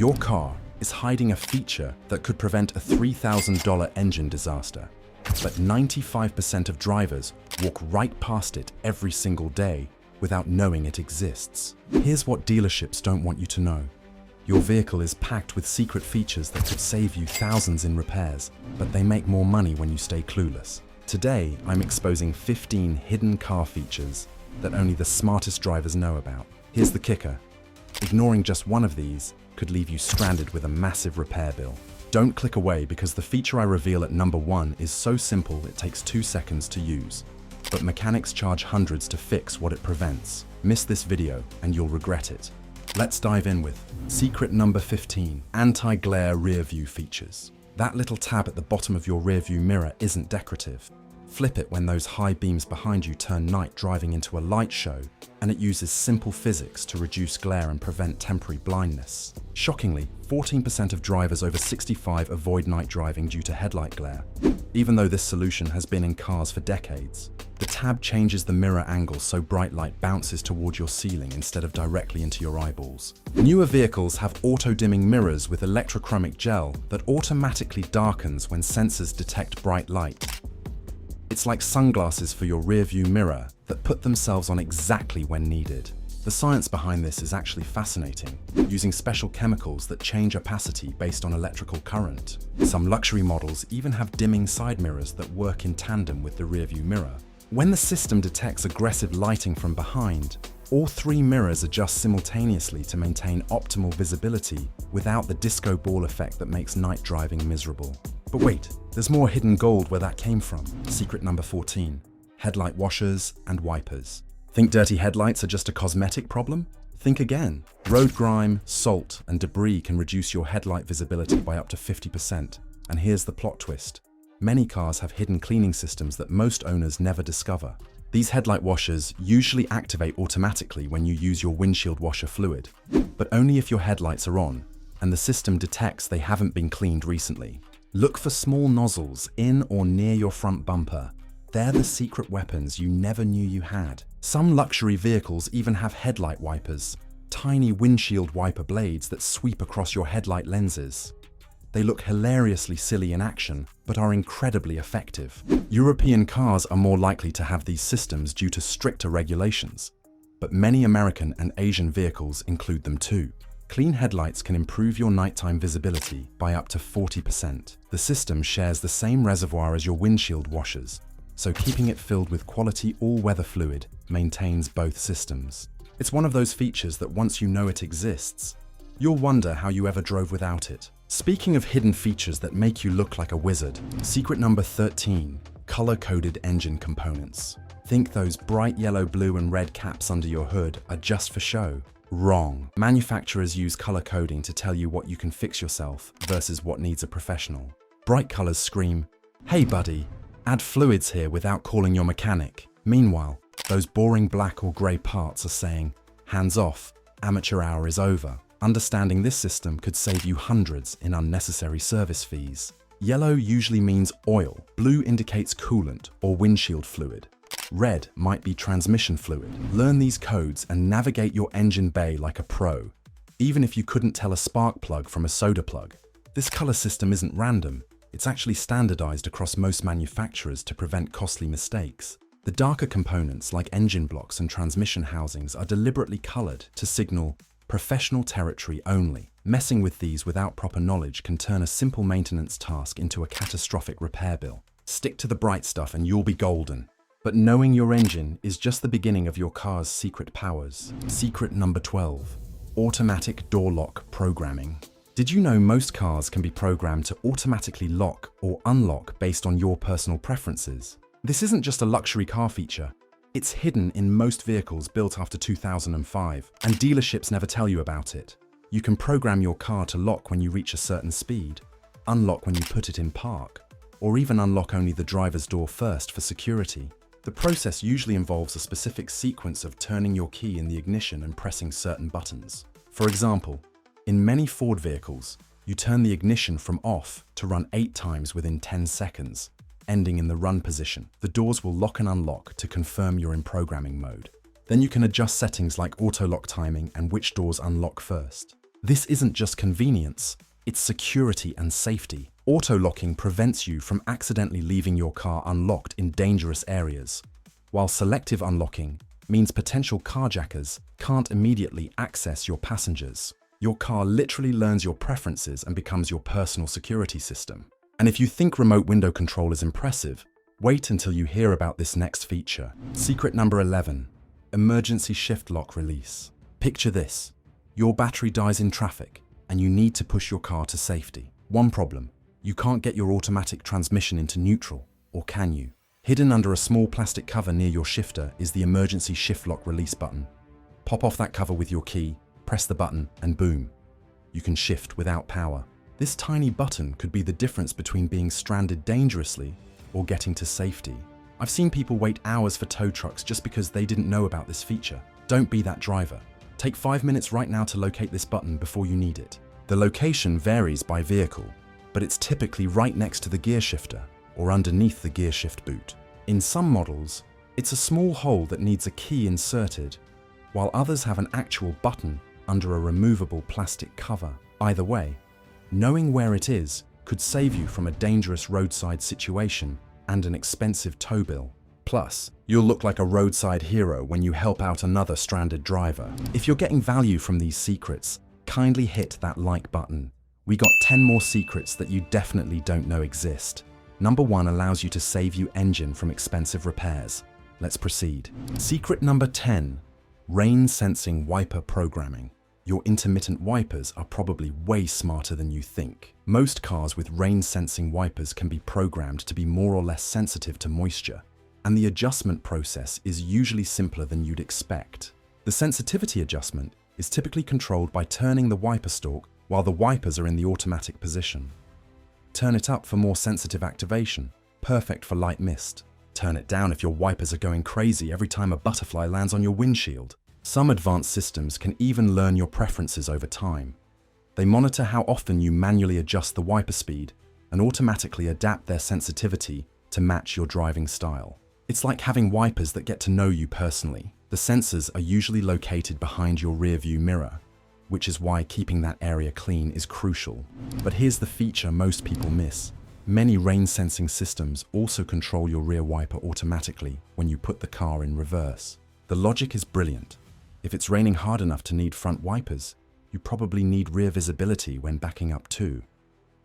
Your car is hiding a feature that could prevent a $3,000 engine disaster. But 95% of drivers walk right past it every single day without knowing it exists. Here's what dealerships don't want you to know. Your vehicle is packed with secret features that could save you thousands in repairs, but they make more money when you stay clueless. Today, I'm exposing 15 hidden car features that only the smartest drivers know about. Here's the kicker. Ignoring just one of these could leave you stranded with a massive repair bill. Don't click away because the feature I reveal at number 1 is so simple it takes 2 seconds to use. But mechanics charge hundreds to fix what it prevents. Miss this video and you'll regret it. Let's dive in with secret number 15, anti-glare rear view features. That little tab at the bottom of your rear view mirror isn't decorative. Flip it when those high beams behind you turn night driving into a light show, and it uses simple physics to reduce glare and prevent temporary blindness. Shockingly, 14% of drivers over 65 avoid night driving due to headlight glare. Even though this solution has been in cars for decades, the tab changes the mirror angle so bright light bounces toward your ceiling instead of directly into your eyeballs. Newer vehicles have auto-dimming mirrors with electrochromic gel that automatically darkens when sensors detect bright light. It's like sunglasses for your rear-view mirror that put themselves on exactly when needed. The science behind this is actually fascinating, using special chemicals that change opacity based on electrical current. Some luxury models even have dimming side mirrors that work in tandem with the rear-view mirror. When the system detects aggressive lighting from behind, all 3 mirrors adjust simultaneously to maintain optimal visibility without the disco ball effect that makes night driving miserable. But wait, there's more hidden gold where that came from. Secret number 14, headlight washers and wipers. Think dirty headlights are just a cosmetic problem? Think again. Road grime, salt, and debris can reduce your headlight visibility by up to 50%. And here's the plot twist. Many cars have hidden cleaning systems that most owners never discover. These headlight washers usually activate automatically when you use your windshield washer fluid, but only if your headlights are on and the system detects they haven't been cleaned recently. Look for small nozzles in or near your front bumper. They're the secret weapons you never knew you had. Some luxury vehicles even have headlight wipers, tiny windshield wiper blades that sweep across your headlight lenses. They look hilariously silly in action, but are incredibly effective. European cars are more likely to have these systems due to stricter regulations, but many American and Asian vehicles include them too. Clean headlights can improve your nighttime visibility by up to 40%. The system shares the same reservoir as your windshield washers, so keeping it filled with quality all-weather fluid maintains both systems. It's one of those features that once you know it exists, you'll wonder how you ever drove without it. Speaking of hidden features that make you look like a wizard, secret number 13, color-coded engine components. Think those bright yellow, blue, and red caps under your hood are just for show. Wrong. Manufacturers use color coding to tell you what you can fix yourself versus what needs a professional. Bright colors scream, "Hey buddy, add fluids here without calling your mechanic." Meanwhile, those boring black or gray parts are saying, "Hands off, amateur hour is over." Understanding this system could save you hundreds in unnecessary service fees. Yellow usually means oil, blue indicates coolant or windshield fluid. Red might be transmission fluid. Learn these codes and navigate your engine bay like a pro, even if you couldn't tell a spark plug from a soda plug. This color system isn't random. It's actually standardized across most manufacturers to prevent costly mistakes. The darker components like engine blocks and transmission housings are deliberately colored to signal professional territory only. Messing with these without proper knowledge can turn a simple maintenance task into a catastrophic repair bill. Stick to the bright stuff and you'll be golden. But knowing your engine is just the beginning of your car's secret powers. Secret number 12, automatic door lock programming. Did you know most cars can be programmed to automatically lock or unlock based on your personal preferences? This isn't just a luxury car feature. It's hidden in most vehicles built after 2005, and dealerships never tell you about it. You can program your car to lock when you reach a certain speed, unlock when you put it in park, or even unlock only the driver's door first for security. The process usually involves a specific sequence of turning your key in the ignition and pressing certain buttons. For example, in many Ford vehicles, you turn the ignition from off to run 8 times within 10 seconds, ending in the run position. The doors will lock and unlock to confirm you're in programming mode. Then you can adjust settings like auto lock timing and which doors unlock first. This isn't just convenience, it's security and safety. Auto-locking prevents you from accidentally leaving your car unlocked in dangerous areas, while selective unlocking means potential carjackers can't immediately access your passengers. Your car literally learns your preferences and becomes your personal security system. And if you think remote window control is impressive, wait until you hear about this next feature. Secret number 11, emergency shift lock release. Picture this. Your battery dies in traffic and you need to push your car to safety. One problem, you can't get your automatic transmission into neutral, or can you? Hidden under a small plastic cover near your shifter is the emergency shift lock release button. Pop off that cover with your key, press the button, and boom, you can shift without power. This tiny button could be the difference between being stranded dangerously or getting to safety. I've seen people wait hours for tow trucks just because they didn't know about this feature. Don't be that driver. Take 5 minutes right now to locate this button before you need it. The location varies by vehicle, but it's typically right next to the gear shifter or underneath the gear shift boot. In some models, it's a small hole that needs a key inserted, while others have an actual button under a removable plastic cover. Either way, knowing where it is could save you from a dangerous roadside situation and an expensive tow bill. Plus, you'll look like a roadside hero when you help out another stranded driver. If you're getting value from these secrets, kindly hit that like button. We got 10 more secrets that you definitely don't know exist. Number 1 allows you to save your engine from expensive repairs. Let's proceed. Secret number 10, rain sensing wiper programming. Your intermittent wipers are probably way smarter than you think. Most cars with rain sensing wipers can be programmed to be more or less sensitive to moisture, and the adjustment process is usually simpler than you'd expect. The sensitivity adjustment is typically controlled by turning the wiper stalk while the wipers are in the automatic position. Turn it up for more sensitive activation, perfect for light mist. Turn it down if your wipers are going crazy every time a butterfly lands on your windshield. Some advanced systems can even learn your preferences over time. They monitor how often you manually adjust the wiper speed and automatically adapt their sensitivity to match your driving style. It's like having wipers that get to know you personally. The sensors are usually located behind your rearview mirror, which is why keeping that area clean is crucial. But here's the feature most people miss. Many rain-sensing systems also control your rear wiper automatically when you put the car in reverse. The logic is brilliant. If it's raining hard enough to need front wipers, you probably need rear visibility when backing up too.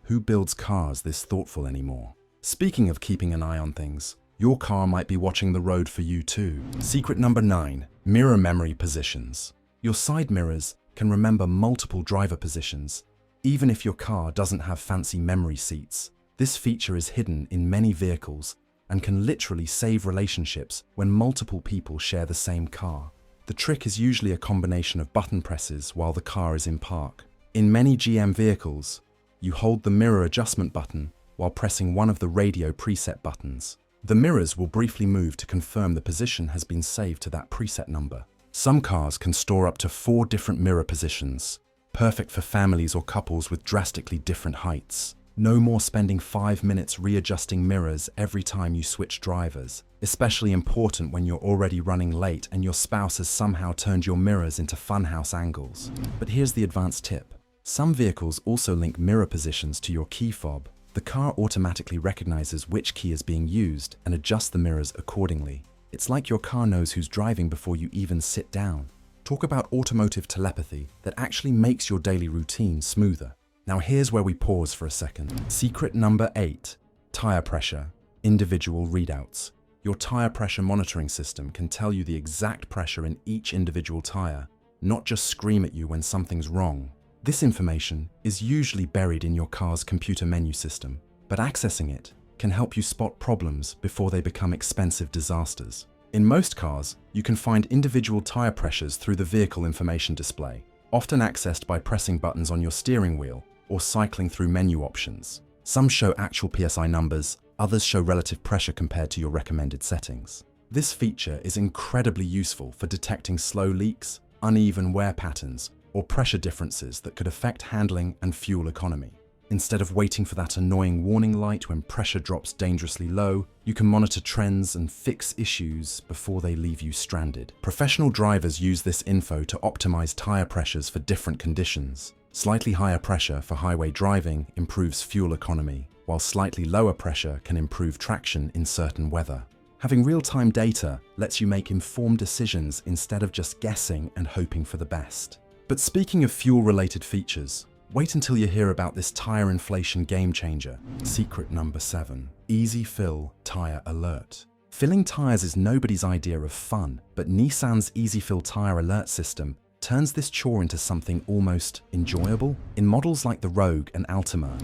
Who builds cars this thoughtful anymore? Speaking of keeping an eye on things, your car might be watching the road for you too. Secret number 9, mirror memory positions. Your side mirrors can remember multiple driver positions, even if your car doesn't have fancy memory seats. This feature is hidden in many vehicles and can literally save relationships when multiple people share the same car. The trick is usually a combination of button presses while the car is in park. In many GM vehicles, you hold the mirror adjustment button while pressing one of the radio preset buttons. The mirrors will briefly move to confirm the position has been saved to that preset number. Some cars can store up to 4 different mirror positions, perfect for families or couples with drastically different heights. No more spending 5 minutes readjusting mirrors every time you switch drivers, especially important when you're already running late and your spouse has somehow turned your mirrors into funhouse angles. But here's the advanced tip. Some vehicles also link mirror positions to your key fob. The car automatically recognizes which key is being used and adjusts the mirrors accordingly. It's like your car knows who's driving before you even sit down. Talk about automotive telepathy that actually makes your daily routine smoother. Now here's where we pause for a second. Secret number 8, tire pressure, individual readouts. Your tire pressure monitoring system can tell you the exact pressure in each individual tire, not just scream at you when something's wrong. This information is usually buried in your car's computer menu system, but accessing it can help you spot problems before they become expensive disasters. In most cars, you can find individual tire pressures through the vehicle information display, often accessed by pressing buttons on your steering wheel or cycling through menu options. Some show actual PSI numbers, others show relative pressure compared to your recommended settings. This feature is incredibly useful for detecting slow leaks, uneven wear patterns, or pressure differences that could affect handling and fuel economy. Instead of waiting for that annoying warning light when pressure drops dangerously low, you can monitor trends and fix issues before they leave you stranded. Professional drivers use this info to optimize tire pressures for different conditions. Slightly higher pressure for highway driving improves fuel economy, while slightly lower pressure can improve traction in certain weather. Having real-time data lets you make informed decisions instead of just guessing and hoping for the best. But speaking of fuel-related features, wait until you hear about this tire inflation game changer. Secret number 7. Easy Fill Tire Alert. Filling tires is nobody's idea of fun, but Nissan's Easy Fill Tire Alert system turns this chore into something almost enjoyable. In models like the Rogue and Altima,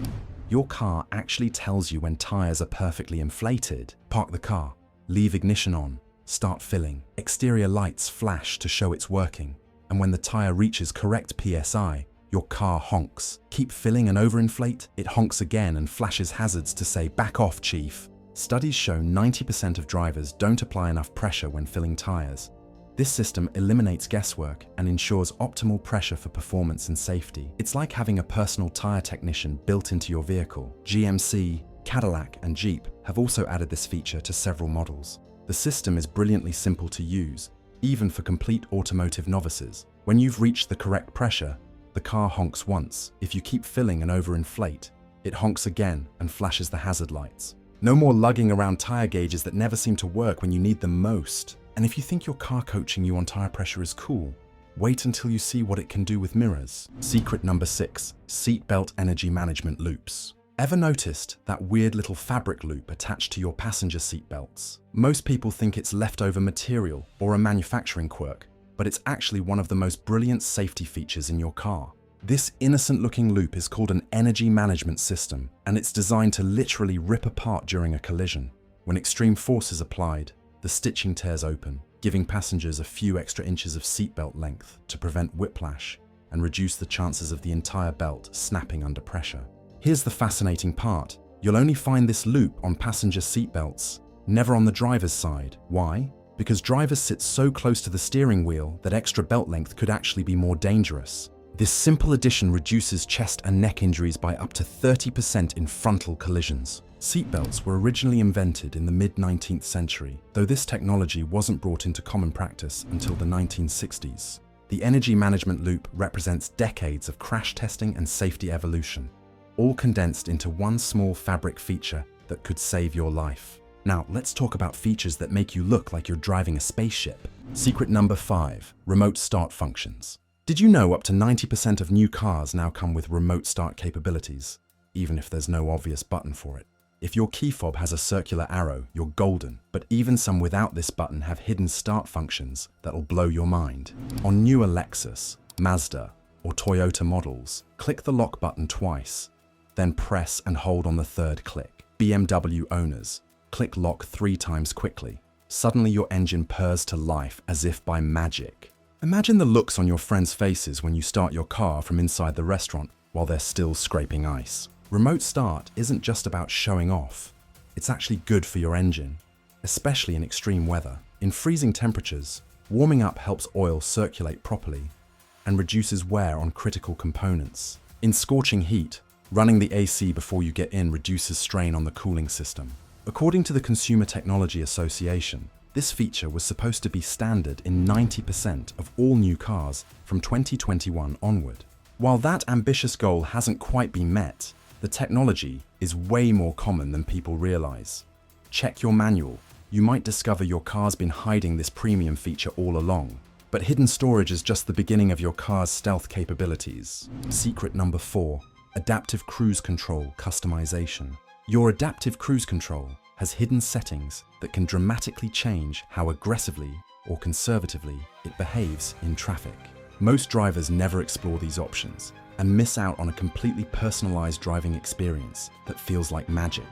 your car actually tells you when tires are perfectly inflated. Park the car, leave ignition on, start filling. Exterior lights flash to show it's working, and when the tire reaches correct PSI, your car honks. Keep filling and overinflate, it honks again and flashes hazards to say, "Back off, chief." Studies show 90% of drivers don't apply enough pressure when filling tires. This system eliminates guesswork and ensures optimal pressure for performance and safety. It's like having a personal tire technician built into your vehicle. GMC, Cadillac, and Jeep have also added this feature to several models. The system is brilliantly simple to use, even for complete automotive novices. When you've reached the correct pressure, the car honks once. If you keep filling and overinflate, it honks again and flashes the hazard lights. No more lugging around tire gauges that never seem to work when you need them most. And if you think your car coaching you on tire pressure is cool, wait until you see what it can do with mirrors. Secret number 6. Seatbelt energy management loops. Ever noticed that weird little fabric loop attached to your passenger seatbelts? Most people think it's leftover material or a manufacturing quirk, but it's actually one of the most brilliant safety features in your car. This innocent-looking loop is called an energy management system, and it's designed to literally rip apart during a collision. When extreme force is applied, the stitching tears open, giving passengers a few extra inches of seatbelt length to prevent whiplash and reduce the chances of the entire belt snapping under pressure. Here's the fascinating part. You'll only find this loop on passenger seatbelts, never on the driver's side. Why? Because drivers sit so close to the steering wheel that extra belt length could actually be more dangerous. This simple addition reduces chest and neck injuries by up to 30% in frontal collisions. Seatbelts were originally invented in the mid-19th century, though this technology wasn't brought into common practice until the 1960s. The energy management loop represents decades of crash testing and safety evolution, all condensed into one small fabric feature that could save your life. Now, let's talk about features that make you look like you're driving a spaceship. Secret number 5. Remote start functions. Did you know up to 90% of new cars now come with remote start capabilities, even if there's no obvious button for it? If your key fob has a circular arrow, you're golden, but even some without this button have hidden start functions that'll blow your mind. On newer Lexus, Mazda, or Toyota models, click the lock button twice, then press and hold on the third click. BMW owners, click lock 3 times quickly. Suddenly your engine purrs to life as if by magic. Imagine the looks on your friends' faces when you start your car from inside the restaurant while they're still scraping ice. Remote start isn't just about showing off. It's actually good for your engine, especially in extreme weather. In freezing temperatures, warming up helps oil circulate properly and reduces wear on critical components. In scorching heat, running the AC before you get in reduces strain on the cooling system. According to the Consumer Technology Association, this feature was supposed to be standard in 90% of all new cars from 2021 onward. While that ambitious goal hasn't quite been met, the technology is way more common than people realize. Check your manual. You might discover your car's been hiding this premium feature all along. But hidden storage is just the beginning of your car's stealth capabilities. Secret number 4. Adaptive Cruise Control Customization. Your adaptive cruise control has hidden settings that can dramatically change how aggressively or conservatively it behaves in traffic. Most drivers never explore these options and miss out on a completely personalized driving experience that feels like magic.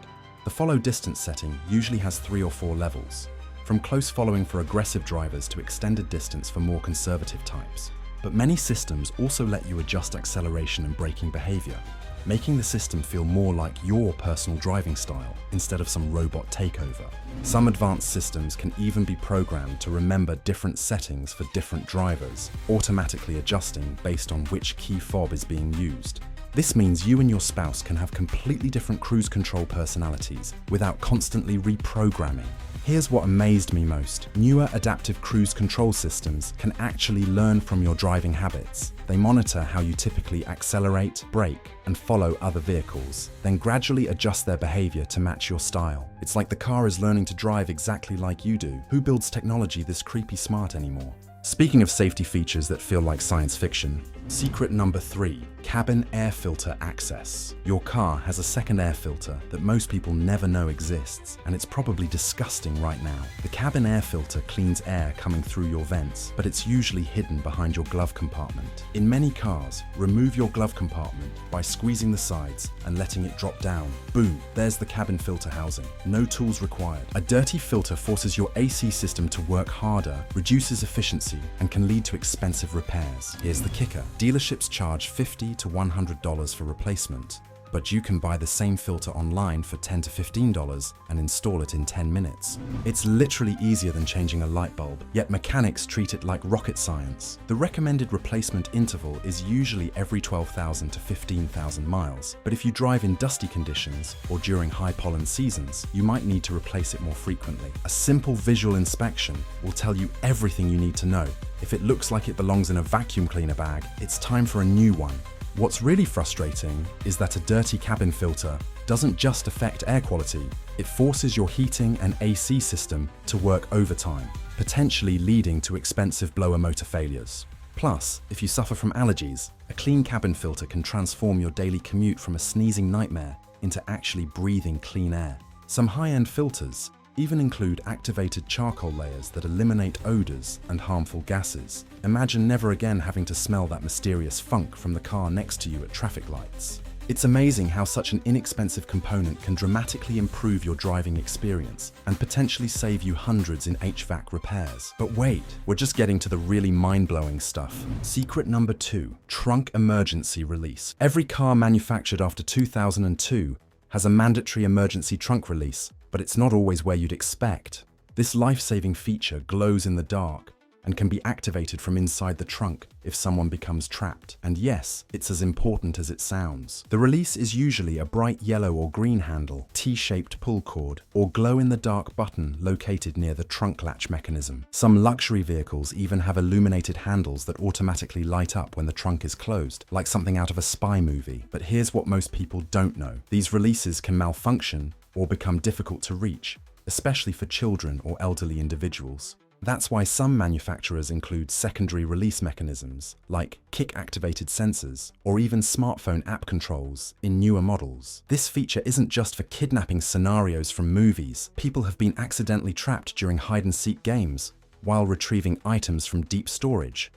The follow distance setting usually has 3 or 4 levels, from close following for aggressive drivers to extended distance for more conservative types. But many systems also let you adjust acceleration and braking behavior, making the system feel more like your personal driving style instead of some robot takeover. Some advanced systems can even be programmed to remember different settings for different drivers, automatically adjusting based on which key fob is being used. This means you and your spouse can have completely different cruise control personalities without constantly reprogramming. Here's what amazed me most. Newer adaptive cruise control systems can actually learn from your driving habits. They monitor how you typically accelerate, brake, and follow other vehicles, then gradually adjust their behavior to match your style. It's like the car is learning to drive exactly like you do. Who builds technology this creepy smart anymore? Speaking of safety features that feel like science fiction, secret number 3, cabin air filter access. Your car has a second air filter that most people never know exists, and it's probably disgusting right now. The cabin air filter cleans air coming through your vents, but it's usually hidden behind your glove compartment. In many cars, remove your glove compartment by squeezing the sides and letting it drop down. Boom, there's the cabin filter housing. No tools required. A dirty filter forces your AC system to work harder, reduces efficiency, and can lead to expensive repairs. Here's the kicker. Dealerships charge $50 to $100 for replacement, but you can buy the same filter online for $10 to $15 and install it in 10 minutes. It's literally easier than changing a light bulb, yet mechanics treat it like rocket science. The recommended replacement interval is usually every 12,000 to 15,000 miles, but if you drive in dusty conditions or during high pollen seasons, you might need to replace it more frequently. A simple visual inspection will tell you everything you need to know. If it looks like it belongs in a vacuum cleaner bag, it's time for a new one. What's really frustrating is that a dirty cabin filter doesn't just affect air quality, it forces your heating and AC system to work overtime, potentially leading to expensive blower motor failures. Plus, if you suffer from allergies, a clean cabin filter can transform your daily commute from a sneezing nightmare into actually breathing clean air. Some high-end filters even include activated charcoal layers that eliminate odors and harmful gases. Imagine never again having to smell that mysterious funk from the car next to you at traffic lights. It's amazing how such an inexpensive component can dramatically improve your driving experience and potentially save you hundreds in HVAC repairs. But wait, we're just getting to the really mind-blowing stuff. Secret number 2, trunk emergency release. Every car manufactured after 2002 has a mandatory emergency trunk release, but it's not always where you'd expect. This life-saving feature glows in the dark and can be activated from inside the trunk if someone becomes trapped. And yes, it's as important as it sounds. The release is usually a bright yellow or green handle, T-shaped pull cord, or glow-in-the-dark button located near the trunk latch mechanism. Some luxury vehicles even have illuminated handles that automatically light up when the trunk is closed, like something out of a spy movie. But here's what most people don't know. These releases can malfunction or become difficult to reach, especially for children or elderly individuals. That's why some manufacturers include secondary release mechanisms, like kick-activated sensors, or even smartphone app controls in newer models. This feature isn't just for kidnapping scenarios from movies. People have been accidentally trapped during hide-and-seek games, while retrieving items from deep storage,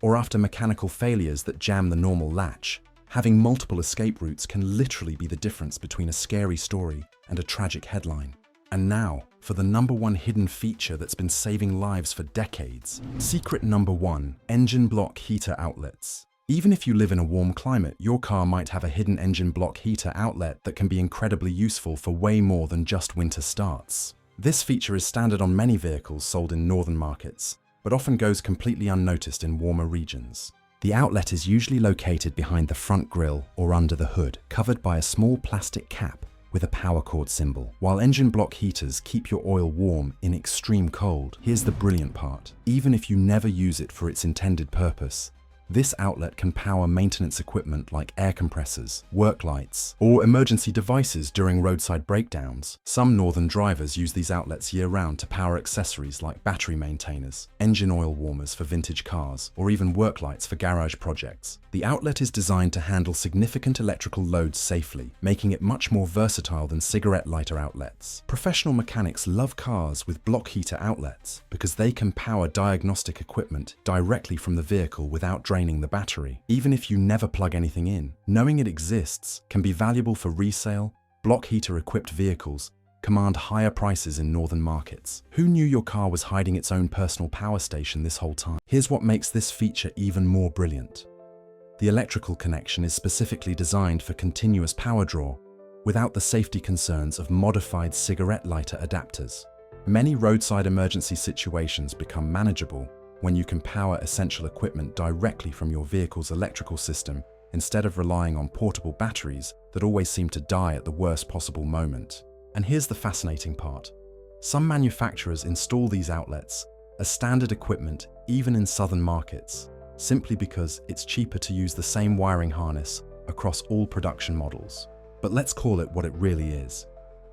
or after mechanical failures that jam the normal latch. Having multiple escape routes can literally be the difference between a scary story and a tragic headline. And now, for the number 1 hidden feature that's been saving lives for decades. Secret number 1, engine block heater outlets. Even if you live in a warm climate, your car might have a hidden engine block heater outlet that can be incredibly useful for way more than just winter starts. This feature is standard on many vehicles sold in northern markets, but often goes completely unnoticed in warmer regions. The outlet is usually located behind the front grille or under the hood, covered by a small plastic cap with a power cord symbol. While engine block heaters keep your oil warm in extreme cold, here's the brilliant part. Even if you never use it for its intended purpose, this outlet can power maintenance equipment like air compressors, work lights, or emergency devices during roadside breakdowns. Some northern drivers use these outlets year-round to power accessories like battery maintainers, engine oil warmers for vintage cars, or even work lights for garage projects. The outlet is designed to handle significant electrical loads safely, making it much more versatile than cigarette lighter outlets. Professional mechanics love cars with block heater outlets because they can power diagnostic equipment directly from the vehicle without draining the battery. Even if you never plug anything in, knowing it exists can be valuable for resale. Block heater equipped vehicles command higher prices in northern markets. Who knew your car was hiding its own personal power station this whole time? Here's what makes this feature even more brilliant. The electrical connection is specifically designed for continuous power draw, without the safety concerns of modified cigarette lighter adapters. Many roadside emergency situations become manageable when you can power essential equipment directly from your vehicle's electrical system instead of relying on portable batteries that always seem to die at the worst possible moment. And here's the fascinating part. Some manufacturers install these outlets as standard equipment even in southern markets, simply because it's cheaper to use the same wiring harness across all production models. But let's call it what it really is.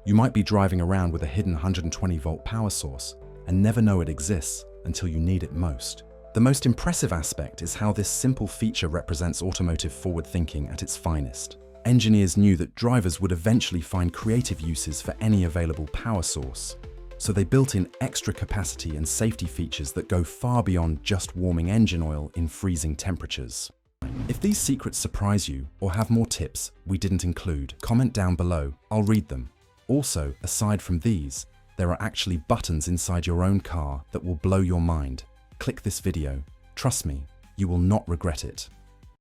You might be driving around with a hidden 120-volt power source and never know it exists until you need it most. The most impressive aspect is how this simple feature represents automotive forward-thinking at its finest. Engineers knew that drivers would eventually find creative uses for any available power source, so they built in extra capacity and safety features that go far beyond just warming engine oil in freezing temperatures. If these secrets surprise you or have more tips we didn't include, comment down below, I'll read them. Also, aside from these, there are actually buttons inside your own car that will blow your mind. Click this video. Trust me, you will not regret it.